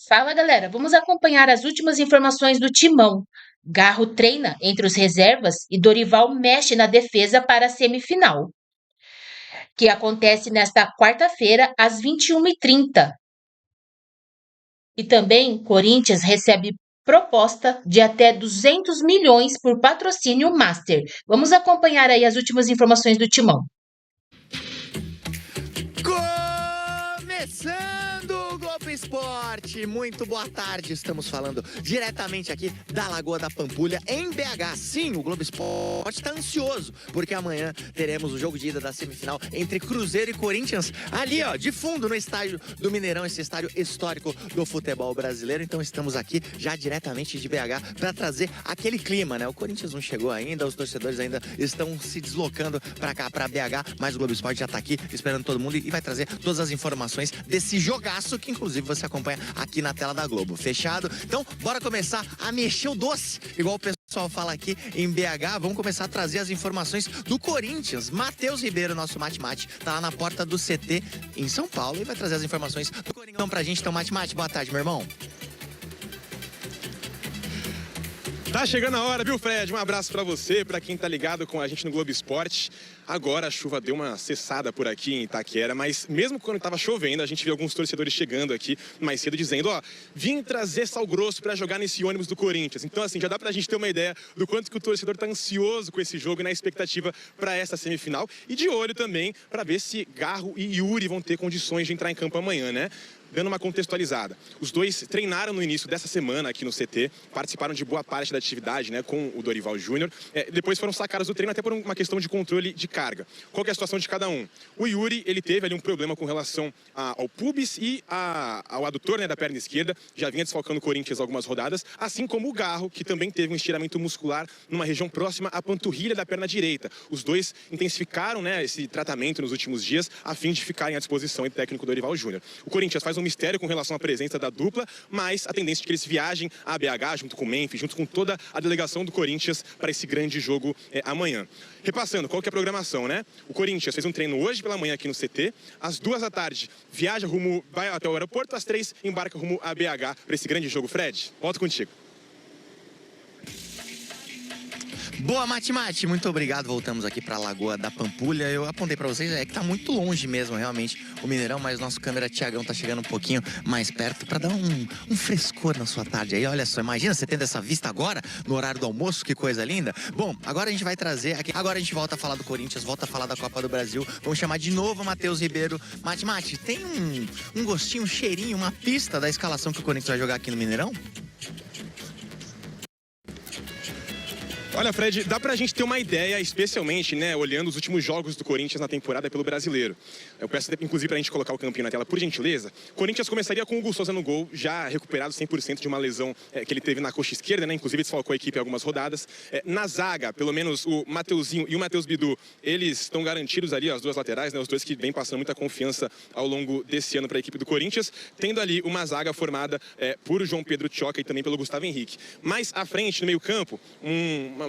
Fala galera, vamos acompanhar as últimas informações do Timão. Garro treina entre os reservas e Dorival mexe na defesa para a semifinal, que acontece nesta quarta-feira às 21h30. E também Corinthians recebe proposta de até 200 milhões por patrocínio Master. Vamos acompanhar aí as últimas informações do Timão. Começando o Globo Esporte, muito boa tarde, estamos falando diretamente aqui da Lagoa da Pampulha, em BH. Sim, o Globo Esporte está ansioso, porque amanhã teremos o jogo de ida da semifinal entre Cruzeiro e Corinthians, ali ó, de fundo no estádio do Mineirão, esse estádio histórico do futebol brasileiro. Então estamos aqui já diretamente de BH para trazer aquele clima, né? O Corinthians não chegou ainda, os torcedores ainda estão se deslocando para cá, para BH, mas o Globo Esporte já está aqui esperando todo mundo e vai trazer todas as informações desse jogaço que inclusive você acompanha aqui na tela da Globo. Fechado? Então, bora começar a mexer o doce, igual o pessoal fala aqui em BH. Vamos começar a trazer as informações do Corinthians. Matheus Ribeiro, nosso mate-mate, tá lá na porta do CT em São Paulo e vai trazer as informações do Corinthians pra gente. Então, mate-mate, boa tarde, meu irmão. Tá chegando a hora, viu, Fred? Um abraço pra você, pra quem tá ligado com a gente no Globo Esporte. Agora a chuva deu uma cessada por aqui em Itaquera, mas mesmo quando tava chovendo, a gente viu alguns torcedores chegando aqui mais cedo dizendo, ó, vim trazer sal grosso pra jogar nesse ônibus do Corinthians. Então, assim, já dá pra gente ter uma ideia do quanto que o torcedor tá ansioso com esse jogo e na expectativa pra essa semifinal. E de olho também pra ver se Garro e Yuri vão ter condições de entrar em campo amanhã, né? Dando uma contextualizada. Os dois treinaram no início dessa semana aqui no CT, participaram de boa parte da atividade, né, com o Dorival Júnior. Depois foram sacados do treino até por uma questão de controle de carga. Qual que é a situação de cada um? O Yuri, ele teve ali um problema com relação ao pubis e ao adutor, né, da perna esquerda, já vinha desfalcando o Corinthians algumas rodadas, assim como o Garro, que também teve um estiramento muscular numa região próxima à panturrilha da perna direita. Os dois intensificaram, né, esse tratamento nos últimos dias, a fim de ficarem à disposição do técnico Dorival Júnior. O Corinthians faz um mistério com relação à presença da dupla, mas a tendência é que eles viajem a BH junto com o Memphis, junto com toda a delegação do Corinthians para esse grande jogo amanhã. Repassando, qual que é a programação, né? O Corinthians fez um treino hoje pela manhã aqui no CT, às 14h viaja rumo, vai até o aeroporto, às 3h embarca rumo a BH para esse grande jogo. Fred, volto contigo. Boa, mate-mate, muito obrigado. Voltamos aqui pra Lagoa da Pampulha. Eu apontei pra vocês, que tá muito longe mesmo, realmente, o Mineirão, mas nosso câmera Thiagão tá chegando um pouquinho mais perto pra dar um frescor na sua tarde aí. Olha só, imagina você tendo essa vista agora, no horário do almoço, que coisa linda. Bom, agora a gente vai trazer aqui, agora a gente volta a falar do Corinthians, volta a falar da Copa do Brasil. Vamos chamar de novo o Matheus Ribeiro. Mate-mate, tem um gostinho, um cheirinho, uma pista da escalação que o Corinthians vai jogar aqui no Mineirão? Olha, Fred, dá pra gente ter uma ideia, especialmente, né, olhando os últimos jogos do Corinthians na temporada pelo Brasileiro. Eu peço, inclusive, pra gente colocar o campinho na tela, por gentileza. Corinthians começaria com o Hugo Souza no gol, já recuperado 100% de uma lesão que ele teve na coxa esquerda, né, inclusive desfalcou a equipe em algumas rodadas. Na zaga, pelo menos o Mateuzinho e o Matheus Bidu, eles estão garantidos ali, as duas laterais, né, os dois que vêm passando muita confiança ao longo desse ano para a equipe do Corinthians, tendo ali uma zaga formada por João Pedro Tchoca e também pelo Gustavo Henrique. Mais à frente, no meio-campo,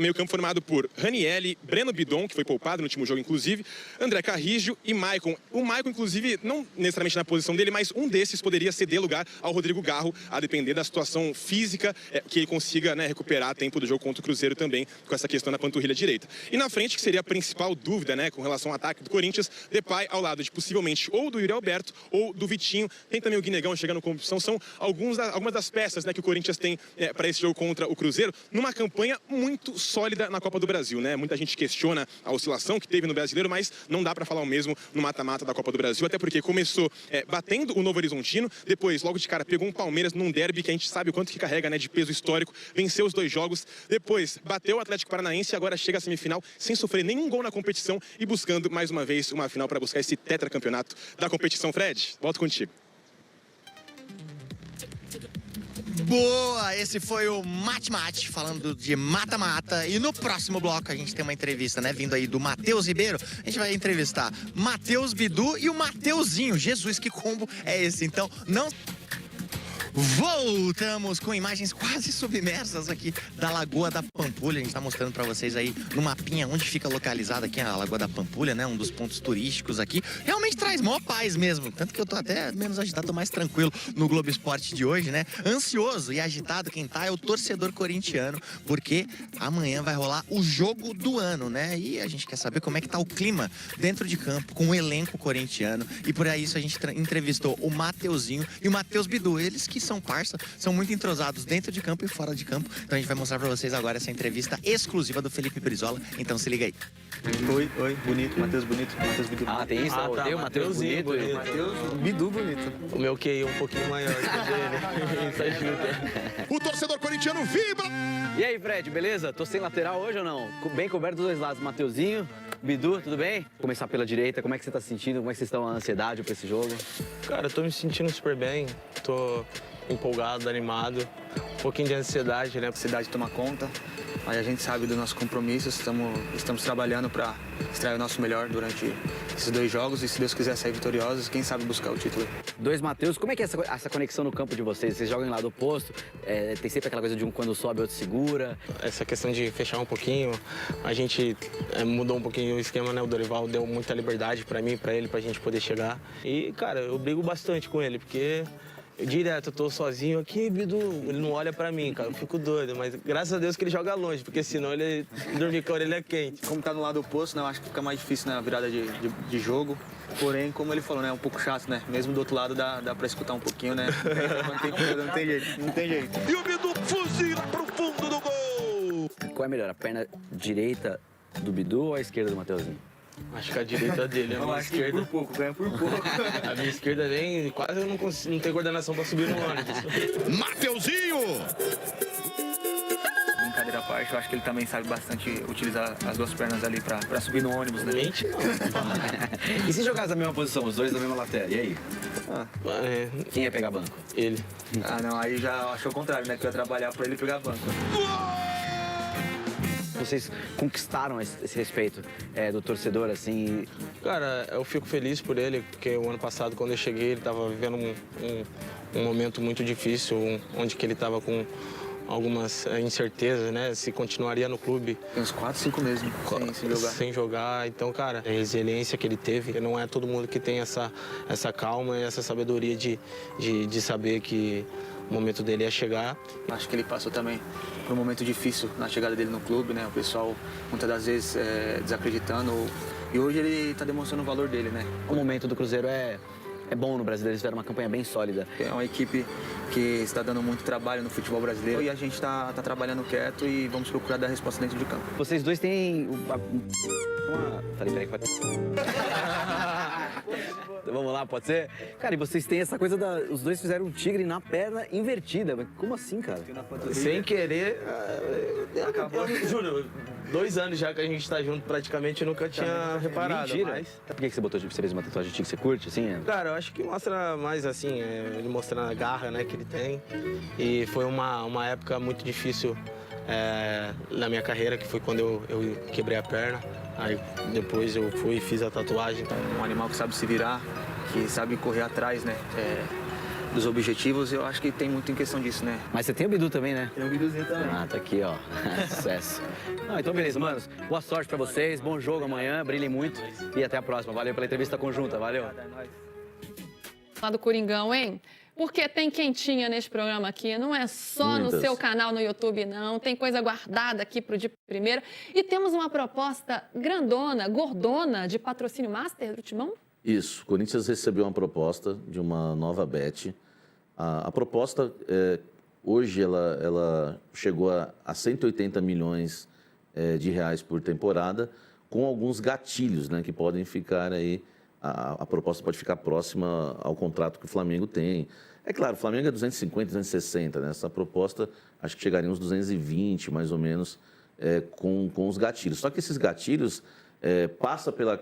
meio-campo formado por Ranielli, Breno Bidon, que foi poupado no último jogo, inclusive, André Carrijo e Maicon. O Maicon, inclusive, não necessariamente na posição dele, mas um desses poderia ceder lugar ao Rodrigo Garro, a depender da situação física, que ele consiga, né, recuperar a tempo do jogo contra o Cruzeiro também, com essa questão da panturrilha direita. E na frente, que seria a principal dúvida, né, com relação ao ataque do Corinthians, Depay ao lado de possivelmente ou do Yuri Alberto ou do Vitinho. Tem também o Guinegão chegando com opção. São algumas das peças, né, que o Corinthians tem para esse jogo contra o Cruzeiro, numa campanha muito sólida na Copa do Brasil, né? Muita gente questiona a oscilação que teve no Brasileiro, mas não dá para falar o mesmo no mata-mata da Copa do Brasil, até porque começou batendo o Novo Horizontino, depois, logo de cara, pegou um Palmeiras num derby que a gente sabe o quanto que carrega, né, de peso histórico, venceu os 2 jogos, depois bateu o Atlético Paranaense e agora chega à semifinal sem sofrer nenhum gol na competição e buscando mais uma vez uma final para buscar esse tetracampeonato da competição. Fred, volto contigo. Boa! Esse foi o Mate-Mate, falando de mata-mata. E no próximo bloco a gente tem uma entrevista, né? Vindo aí do Matheus Ribeiro. A gente vai entrevistar Matheus Bidu e o Mateuzinho. Jesus, que combo é esse? Então, não... Voltamos com imagens quase submersas aqui da Lagoa da Pampulha. A gente tá mostrando pra vocês aí no mapinha onde fica localizada aqui a Lagoa da Pampulha, né? Um dos pontos turísticos aqui. Realmente traz maior paz mesmo. Tanto que eu tô até menos agitado, tô mais tranquilo no Globo Esporte de hoje, né? Ansioso e agitado quem tá é o torcedor corintiano, porque amanhã vai rolar o jogo do ano, né? E a gente quer saber como é que tá o clima dentro de campo com o elenco corintiano. E por isso a gente entrevistou o Mateuzinho e o Matheus Bidu. Eles que são parça, são muito entrosados dentro de campo e fora de campo. Então a gente vai mostrar pra vocês agora essa entrevista exclusiva do Felipe Brizola. Então se liga aí. Oi, bonito, Matheus Bonito, Matheus Bidu. Ah, tem isso? Tá, Tem o Matheus Bonito. Matheus Bidu Bonito. O meu QI é um pouquinho maior que o dele. Isso ajuda. O torcedor corintiano vibra! E aí, Fred, beleza? Tô sem lateral hoje ou não? Bem coberto dos dois lados. Mateuzinho, Bidu, tudo bem? Começar pela direita, como é que você tá se sentindo? Como é que vocês estão a ansiedade pra esse jogo? Cara, eu tô me sentindo super bem, tô empolgado, animado, um pouquinho de ansiedade, né? A cidade toma conta, mas a gente sabe do nosso compromisso, estamos trabalhando para extrair o nosso melhor durante esses 2 jogos e, se Deus quiser, sair vitoriosos, quem sabe buscar o título. Dois Mateus, como é que é essa conexão no campo de vocês? Vocês jogam em lado oposto? Tem sempre aquela coisa de um quando sobe, outro segura? Essa questão de fechar um pouquinho, a gente mudou um pouquinho o esquema, né? O Dorival deu muita liberdade pra mim, pra ele, pra gente poder chegar. E, cara, eu brigo bastante com ele, porque... Direto, eu tô sozinho aqui, Bidu, ele não olha pra mim, cara, eu fico doido, mas graças a Deus que ele joga longe, porque senão ele dormir com a orelha quente. Como tá no lado oposto, né, eu acho que fica mais difícil na virada de jogo, porém, como ele falou, né, é um pouco chato, né, mesmo do outro lado dá pra escutar um pouquinho, né, não tem jeito. E o Bidu fuzila pro fundo do gol! Qual é melhor, a perna direita do Bidu ou a esquerda do Mateuzinho? Acho que a direita dele, a minha esquerda... Por pouco, ganha por pouco. A minha esquerda nem... Quase eu não tenho coordenação pra subir no ônibus. Mateuzinho! Brincadeira à parte, eu acho que ele também sabe bastante utilizar as 2 pernas ali pra subir no ônibus, né? Mente não. E se jogasse na mesma posição, os dois na mesma lateral, e aí? Quem ia pegar banco? Ele. Ah, não, aí já acho o contrário, né, que eu ia trabalhar pra ele pegar banco. Vocês conquistaram esse respeito do torcedor, assim? Cara, eu fico feliz por ele, porque o ano passado, quando eu cheguei, ele estava vivendo um momento muito difícil, onde que ele estava com algumas incertezas, né? Se continuaria no clube. Tem uns 4, 5 meses sem jogar. Sem jogar. Então, cara, a resiliência que ele teve, não é todo mundo que tem essa calma e essa sabedoria de saber que o momento dele ia chegar. Acho que ele passou também por um momento difícil na chegada dele no clube, né? O pessoal, muitas das vezes, desacreditando. E hoje ele está demonstrando o valor dele, né? O momento do Cruzeiro é bom no brasileiro, eles fizeram uma campanha bem sólida. É uma equipe que está dando muito trabalho no futebol brasileiro e a gente está trabalhando quieto e vamos procurar dar resposta dentro de campo. Vocês dois têm... Falei, peraí, pode... Então, vamos lá, pode ser? Cara, e vocês têm essa coisa os dois fizeram um tigre na perna invertida. Mas como assim, cara? Sem querer, eu juro, 2 anos já que a gente tá junto praticamente, eu nunca tinha reparado. Mentira. Mas... Por que você fez uma tatuagem tigre? Você curte, assim? Cara, eu acho que mostra mais, assim, ele mostrando a garra, né, que ele tem. E foi uma época muito difícil na minha carreira, que foi quando eu quebrei a perna. Aí depois eu fui e fiz a tatuagem. Um animal que sabe se virar, que sabe correr atrás, né? Dos objetivos, eu acho que tem muito em questão disso, né? Mas você tem o Bidu também, né? Tem o Biduzinho também. Ah, tá aqui, ó. Sucesso. Então, beleza, manos. Boa sorte pra vocês, bom jogo amanhã, brilhem muito e até a próxima. Valeu pela entrevista conjunta, valeu. Lá do Coringão, hein? Porque tem quentinha nesse programa aqui, não é só no seu canal no YouTube, não. Tem coisa guardada aqui pro de primeira. E temos uma proposta grandona, gordona, de patrocínio master do Timão? Isso, o Corinthians recebeu uma proposta de uma nova bet. A proposta, hoje, ela chegou a 180 milhões de reais por temporada, com alguns gatilhos, né, que podem ficar aí. A proposta pode ficar próxima ao contrato que o Flamengo tem. É claro, o Flamengo é 250, 260, né? Essa proposta acho que chegaria uns 220, mais ou menos, com os gatilhos. Só que esses gatilhos passam pelo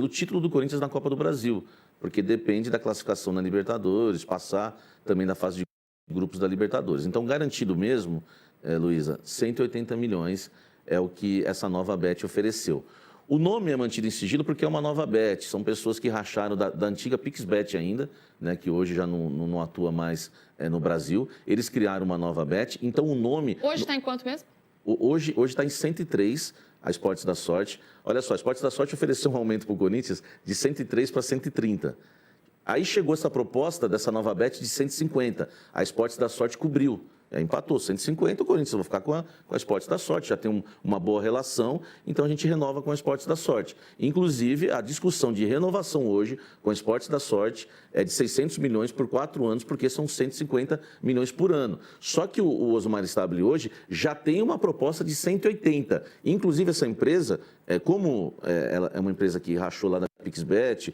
título do Corinthians na Copa do Brasil, porque depende da classificação na Libertadores, passar também da fase de grupos da Libertadores. Então, garantido mesmo, Luísa, 180 milhões é o que essa nova bet ofereceu. O nome é mantido em sigilo porque é uma nova bet. São pessoas que racharam da antiga PixBet ainda, né, que hoje já não atua mais no Brasil. Eles criaram uma nova bet. Então, o nome... Hoje está em quanto mesmo? Hoje está em 103, a Esportes da Sorte. Olha só, a Esportes da Sorte ofereceu um aumento para o Corinthians de 103 para 130. Aí chegou essa proposta dessa nova bet de 150. A Esportes da Sorte cobriu. Empatou 150, o Corinthians vai ficar com a Esportes da Sorte, já tem uma boa relação, então a gente renova com a Esportes da Sorte. Inclusive, a discussão de renovação hoje com a Esportes da Sorte é de 600 milhões por 4 anos, porque são 150 milhões por ano. Só que o Osmar Stabile hoje já tem uma proposta de 180. Inclusive, essa empresa, ela é uma empresa que rachou lá da PixBet,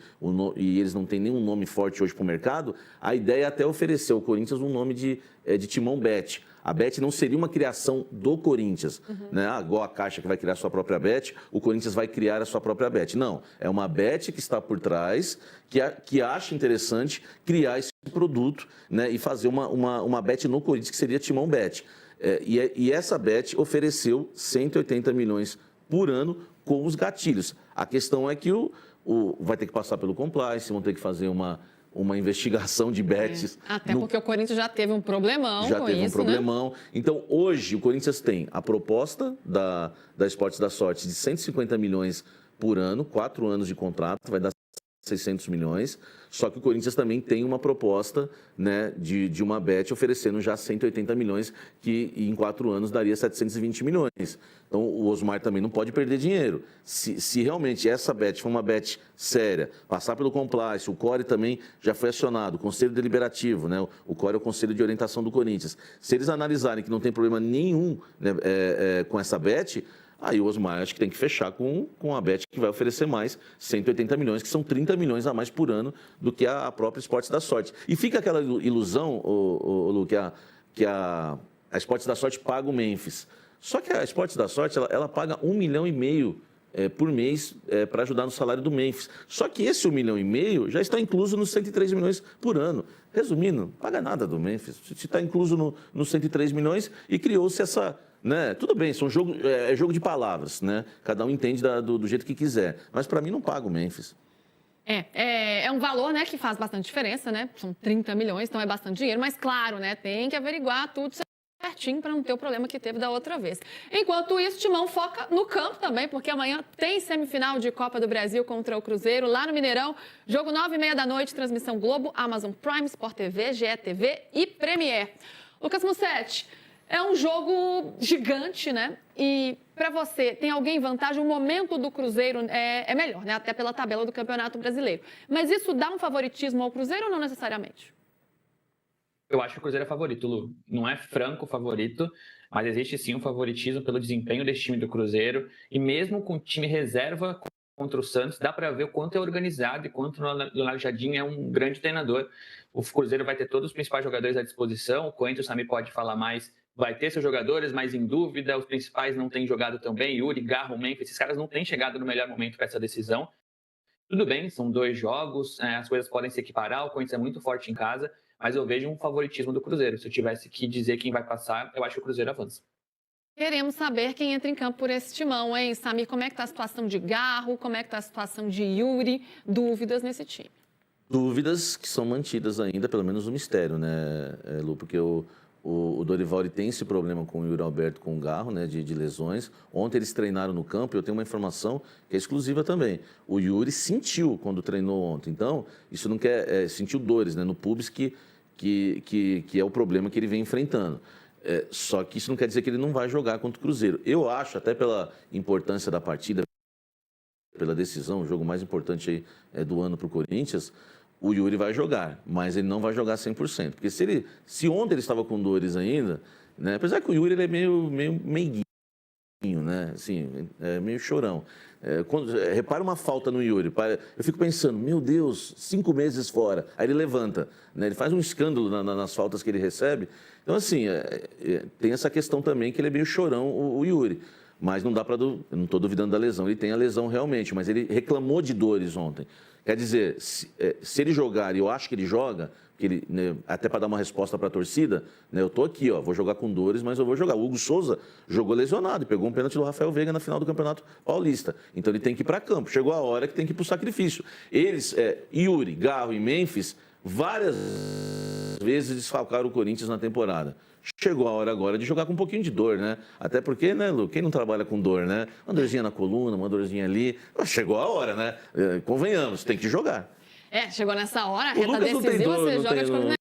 e eles não têm nenhum nome forte hoje para o mercado, a ideia é até oferecer ao Corinthians um nome de Timão Bet. A Bet não seria uma criação do Corinthians, né? Igual a Caixa que vai criar a sua própria Bet, o Corinthians vai criar a sua própria Bet. Não, é uma Bet que está por trás, que acha interessante criar esse produto, né? E fazer uma Bet no Corinthians, que seria Timão Bet. E essa Bet ofereceu 180 milhões por ano com os gatilhos. A questão é que vai ter que passar pelo compliance, vão ter que fazer uma investigação de bets. Até porque o Corinthians já teve um problemão com isso, Já teve um problemão. Né? Então, hoje, o Corinthians tem a proposta da Esportes da Sorte de 150 milhões por ano, 4 anos de contrato, vai dar 600 milhões. Só que o Corinthians também tem uma proposta, né, de uma bet oferecendo já 180 milhões, que em 4 anos daria 720 milhões. Então, o Osmar também não pode perder dinheiro. Se realmente essa bet for uma bet séria, passar pelo compliance, o CORE também já foi acionado, o Conselho Deliberativo, né, o CORE é o Conselho de Orientação do Corinthians. Se eles analisarem que não tem problema nenhum, né, com essa bet, aí o Osmar acho que tem que fechar com a bet que vai oferecer mais 180 milhões, que são 30 milhões a mais por ano do que a própria Esportes da Sorte. E fica aquela ilusão, Lu, que a Esportes da Sorte paga o Memphis. Só que a Esportes da Sorte, ela paga 1,5 milhão por mês para ajudar no salário do Memphis. Só que esse 1,5 milhão já está incluso nos 103 milhões por ano. Resumindo, não paga nada do Memphis. Se está incluso nos 103 milhões e criou-se essa... Né? Tudo bem, é jogo de palavras, né? Cada um entende do jeito que quiser. Mas para mim não paga o Memphis. É um valor, né, que faz bastante diferença, né? São 30 milhões, então é bastante dinheiro. Mas claro, né, tem que averiguar tudo certinho para não ter o problema que teve da outra vez. Enquanto isso, o Timão foca no campo também, porque amanhã tem semifinal de Copa do Brasil contra o Cruzeiro, lá no Mineirão. Jogo 9h30 da noite, transmissão Globo, Amazon Prime, Sport TV, GE TV e Premiere. Lucas Mussetti, é um jogo gigante, né? E para você, tem alguém em vantagem? O momento do Cruzeiro é melhor, né? Até pela tabela do Campeonato Brasileiro. Mas isso dá um favoritismo ao Cruzeiro ou não necessariamente? Eu acho que o Cruzeiro é favorito, Lu. Não é franco favorito, mas existe sim um favoritismo pelo desempenho desse time do Cruzeiro. E mesmo com o time reserva contra o Santos, dá para ver o quanto é organizado e quanto o Leonardo Jardim é um grande treinador. O Cruzeiro vai ter todos os principais jogadores à disposição. O Coentro também pode falar mais. Vai ter seus jogadores mais em dúvida. Os principais não têm jogado tão bem. Yuri, Garro, Memphis, esses caras não têm chegado no melhor momento para essa decisão. Tudo bem, são 2 jogos, as coisas podem se equiparar. O Corinthians é muito forte em casa, mas eu vejo um favoritismo do Cruzeiro. Se eu tivesse que dizer quem vai passar, eu acho que o Cruzeiro avança. Queremos saber quem entra em campo por esse timão, hein, Samir? Como é que está a situação de Garro? Como é que está a situação de Yuri? Dúvidas nesse time? Dúvidas que são mantidas ainda, pelo menos no mistério, né, Lu? Porque o Dorival ele tem esse problema com o Yuri Alberto, com o Garro, né, de lesões. Ontem eles treinaram no campo e eu tenho uma informação que é exclusiva também. O Yuri sentiu quando treinou ontem. Então, isso não quer... sentiu dores, né, no pubis, que é o problema que ele vem enfrentando. Só que isso não quer dizer que ele não vai jogar contra o Cruzeiro. Eu acho, até pela importância da partida, pela decisão, o jogo mais importante aí, do ano para o Corinthians, o Yuri vai jogar, mas ele não vai jogar 100%. Porque se ontem ele estava com dores ainda, né, apesar que o Yuri ele é meio meiguinho, né, assim, meio chorão. Repara uma falta no Yuri, eu fico pensando, meu Deus, 5 meses fora, aí ele levanta, né, ele faz um escândalo nas faltas que ele recebe. Então, assim, tem essa questão também que ele é meio chorão, o Yuri. Mas não dá para... Eu não estou duvidando da lesão. Ele tem a lesão realmente, mas ele reclamou de dores ontem. Quer dizer, se ele jogar, e eu acho que ele joga, que ele, né, até para dar uma resposta para a torcida, né, eu estou aqui, ó, vou jogar com dores, mas eu vou jogar. O Hugo Souza jogou lesionado e pegou um pênalti do Rafael Veiga na final do Campeonato Paulista. Então ele tem que ir para campo. Chegou a hora que tem que ir para o sacrifício. Eles, Yuri, Garro e Memphis, várias vezes desfalcaram o Corinthians na temporada. Chegou a hora agora de jogar com um pouquinho de dor, né? Até porque, né, Lu, quem não trabalha com dor, né? Uma dorzinha na coluna, uma dorzinha ali. Chegou a hora, né? Convenhamos, tem que jogar. Chegou nessa hora, a O reta Lucas não tem decisiva, dor, você não joga tem, de não. quando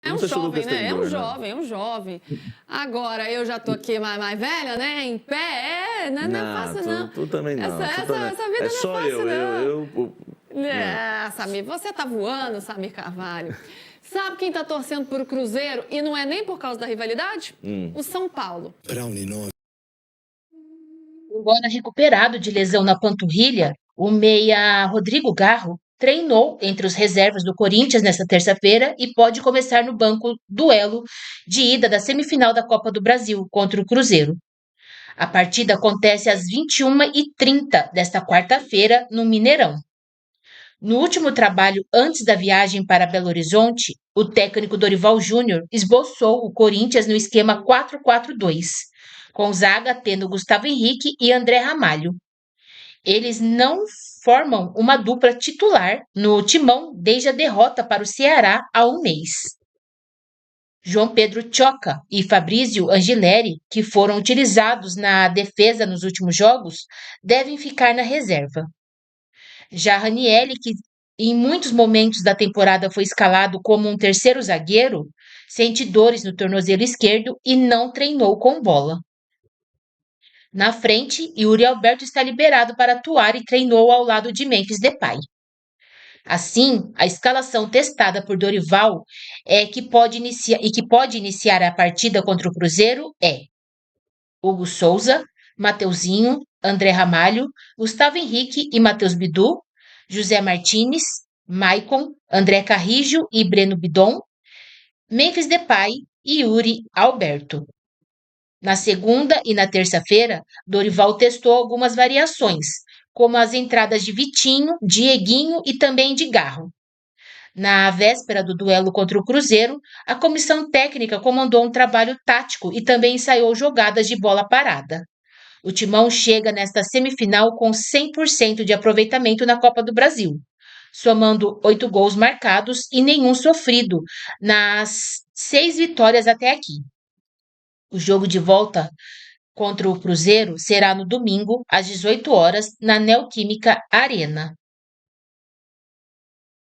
é Não um sei se o jovem, Lucas tem né? É um dor, jovem, é um jovem. Agora, eu já tô aqui mais velha, né? Em pé, não é fácil, não. Tu também não. Essa vida É não é só fácil, eu. Samir, você tá voando, Samir Carvalho. Sabe quem tá torcendo pro Cruzeiro e não é nem por causa da rivalidade? O São Paulo. Embora recuperado de lesão na panturrilha, o meia Rodrigo Garro treinou entre os reservas do Corinthians nesta terça-feira e pode começar no banco duelo de ida da semifinal da Copa do Brasil contra o Cruzeiro. A partida acontece às 21h30 desta quarta-feira no Mineirão. No último trabalho antes da viagem para Belo Horizonte, o técnico Dorival Júnior esboçou o Corinthians no esquema 4-4-2, com zaga tendo Gustavo Henrique e André Ramalho. Eles não formam uma dupla titular no Timão desde a derrota para o Ceará há um mês. João Pedro Choca e Fabrício Angileri, que foram utilizados na defesa nos últimos jogos, devem ficar na reserva. Já Ranieri, que em muitos momentos da temporada foi escalado como um terceiro zagueiro, sente dores no tornozelo esquerdo e não treinou com bola. Na frente, Yuri Alberto está liberado para atuar e treinou ao lado de Memphis Depay. Assim, a escalação testada por Dorival que pode iniciar a partida contra o Cruzeiro é Hugo Souza, Mateuzinho, André Ramalho, Gustavo Henrique e Matheus Bidu, José Martínez, Maicon, André Carrijo e Breno Bidon, Memphis Depay e Yuri Alberto. Na segunda e na terça-feira, Dorival testou algumas variações, como as entradas de Vitinho, Dieguinho e também de Garro. Na véspera do duelo contra o Cruzeiro, a comissão técnica comandou um trabalho tático e também ensaiou jogadas de bola parada. O Timão chega nesta semifinal com 100% de aproveitamento na Copa do Brasil, somando 8 gols marcados e nenhum sofrido nas 6 vitórias até aqui. O jogo de volta contra o Cruzeiro será no domingo, às 18 horas, na Neoquímica Arena.